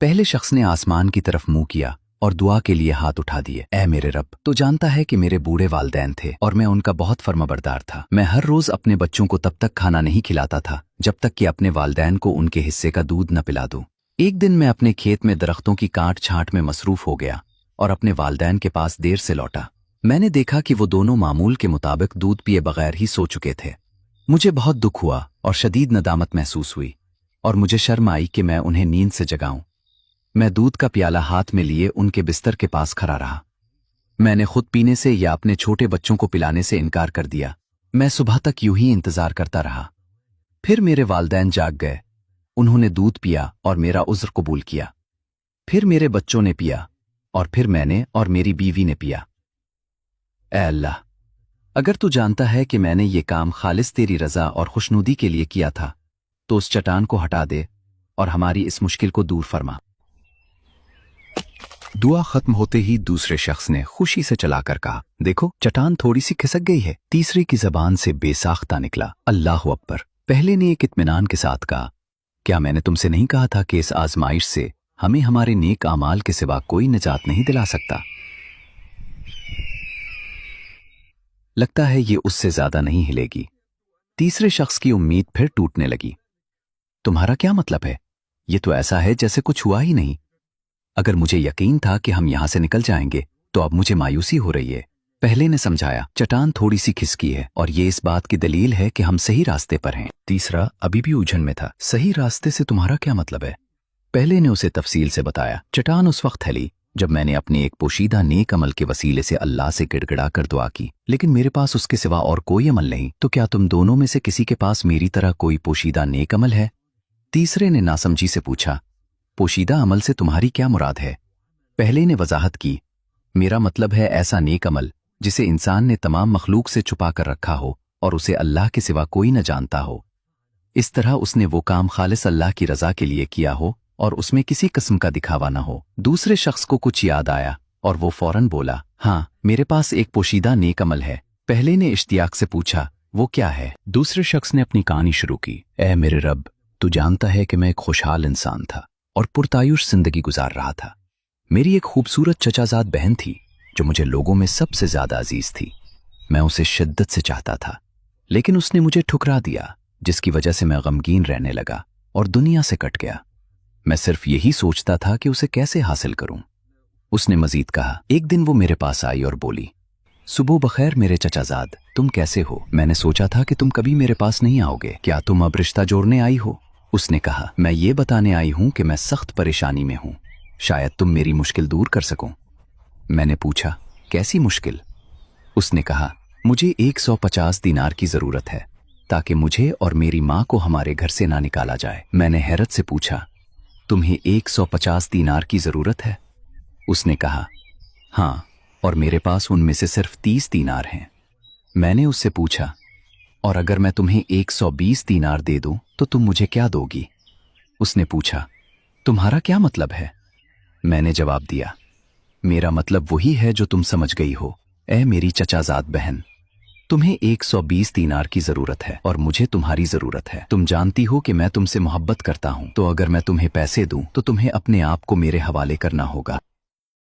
पहले शख्स ने आसमान की तरफ मुंह किया और दुआ के लिए हाथ उठा दिए। ऐ मेरे रब, तो जानता है कि मेरे बूढ़े वालदैन थे और मैं उनका बहुत फर्माबरदार था। मैं हर रोज अपने बच्चों को तब तक खाना नहीं खिलाता था जब तक कि अपने वालदैन को उनके हिस्से का दूध न पिला दूं। एक दिन मैं अपने खेत में दरख्तों की काट छांट में मसरूफ हो गया और अपने वालदैन के पास देर से लौटा। मैंने देखा कि वो दोनों मामूल के मुताबिक दूध पिए बगैर ही सो चुके थे। मुझे बहुत दुख हुआ और शदीद नदामत महसूस हुई और मुझे शर्म आई कि मैं उन्हें नींद से जगाऊं। मैं दूध का प्याला हाथ में लिए उनके बिस्तर के पास खड़ा रहा। मैंने खुद पीने से या अपने छोटे बच्चों को पिलाने से इनकार कर दिया। मैं सुबह तक यूं ही इंतजार करता रहा। फिर मेरे वालदैन जाग गए। उन्होंने दूध पिया और मेरा उज़्र कबूल किया। फिर मेरे बच्चों ने पिया और फिर मैंने और मेरी बीवी ने पिया। ऐ अल्लाह, अगर तू जानता है कि मैंने ये काम खालिस तेरी रजा और खुशनुदी के लिए किया था तो उस चट्टान को हटा दे और हमारी इस मुश्किल को दूर फरमा। दुआ खत्म होते ही दूसरे शख्स ने खुशी से चलाकर कहा, देखो चट्टान थोड़ी सी खिसक गई है। तीसरे की जबान से बेसाख्ता निकला, अल्लाह अकबर। पहले ने एक इत्मीनान के साथ कहा, क्या मैंने तुमसे नहीं कहा था कि इस आजमाइश से हमें हमारे नेक आमाल के सिवा कोई निजात नहीं दिला सकता। लगता है ये उससे ज्यादा नहीं हिलेगी। तीसरे शख्स की उम्मीद फिर टूटने लगी। तुम्हारा क्या मतलब है? ये तो ऐसा है जैसे कुछ हुआ ही नहीं। अगर मुझे यकीन था कि हम यहां से निकल जाएंगे तो अब मुझे मायूसी हो रही है। पहले ने समझाया, चट्टान थोड़ी सी खिसकी है और ये इस बात की दलील है कि हम सही रास्ते पर हैं। तीसरा अभी भी उलझन में था, सही रास्ते से तुम्हारा क्या मतलब है? पहले ने उसे तफसील से बताया, चट्टान उस वक्त हिली जब मैंने अपने एक पोशीदा नेक अमल के वसीले से अल्लाह से गिड़गिड़ा कर दुआ की, लेकिन मेरे पास उसके सिवा और कोई अमल नहीं। तो क्या तुम दोनों में से किसी के पास मेरी तरह कोई पोशीदा नेक अमल है? तीसरे ने नासमझी से पूछा, पोशीदा अमल से तुम्हारी क्या मुराद है? पहले ने वजाहत की, मेरा मतलब है ऐसा नेक अमल जिसे इंसान ने तमाम मखलूक से छुपा कर रखा हो और उसे अल्लाह के सिवा कोई न जानता हो। इस तरह उसने वो काम खालिस अल्लाह की रजा के लिए किया हो और उसमें किसी किस्म का दिखावा न हो। दूसरे शख्स को कुछ याद आया और वो फौरन बोला, हाँ मेरे पास एक पोशीदा नेक अमल है। पहले ने इश्तियाक से पूछा, वो क्या है? दूसरे शख्स ने अपनी कहानी शुरू की, ऐ मेरे रब, तू जानता है कि मैं एक खुशहाल इंसान था और पुरतायुश जिंदगी गुजार रहा था। मेरी एक खूबसूरत चचाजाद बहन थी जो मुझे लोगों में सबसे ज्यादा अजीज थी। मैं उसे शिद्दत से चाहता था, लेकिन उसने मुझे ठुकरा दिया, जिसकी वजह से मैं गमगीन रहने लगा और दुनिया से कट गया। मैं सिर्फ यही सोचता था कि उसे कैसे हासिल करूं। उसने मजीद कहा, एक दिन वो मेरे पास आई और बोली, सुबह बखैर मेरे चचाजाद, तुम कैसे हो? मैंने सोचा था कि तुम कभी मेरे पास नहीं आओगे। क्या तुम अब रिश्ता जोड़ने आई हो? उसने कहा, मैं ये बताने आई हूं कि मैं सख्त परेशानी में हूं, शायद तुम मेरी मुश्किल दूर कर सको। मैंने पूछा, कैसी मुश्किल? उसने कहा, मुझे 150 दीनार की जरूरत है ताकि मुझे और मेरी माँ को हमारे घर से ना निकाला जाए। मैंने हैरत से पूछा, तुम्हें 150 दीनार की जरूरत है? उसने कहा, हाँ, और मेरे पास उनमें से सिर्फ 30 दीनार हैं। मैंने उससे पूछा, और अगर मैं तुम्हें 120 दीनार दे दूं तो तुम मुझे क्या दोगी? उसने पूछा, तुम्हारा क्या मतलब है? मैंने जवाब दिया, मेरा मतलब वही है जो तुम समझ गई हो। ऐ मेरी चचाजाद बहन, तुम्हें 120 दीनार की जरूरत है और मुझे तुम्हारी जरूरत है। तुम जानती हो कि मैं तुमसे मोहब्बत करता हूं, तो अगर मैं तुम्हें पैसे दूं तो तुम्हें अपने आप को मेरे हवाले करना होगा।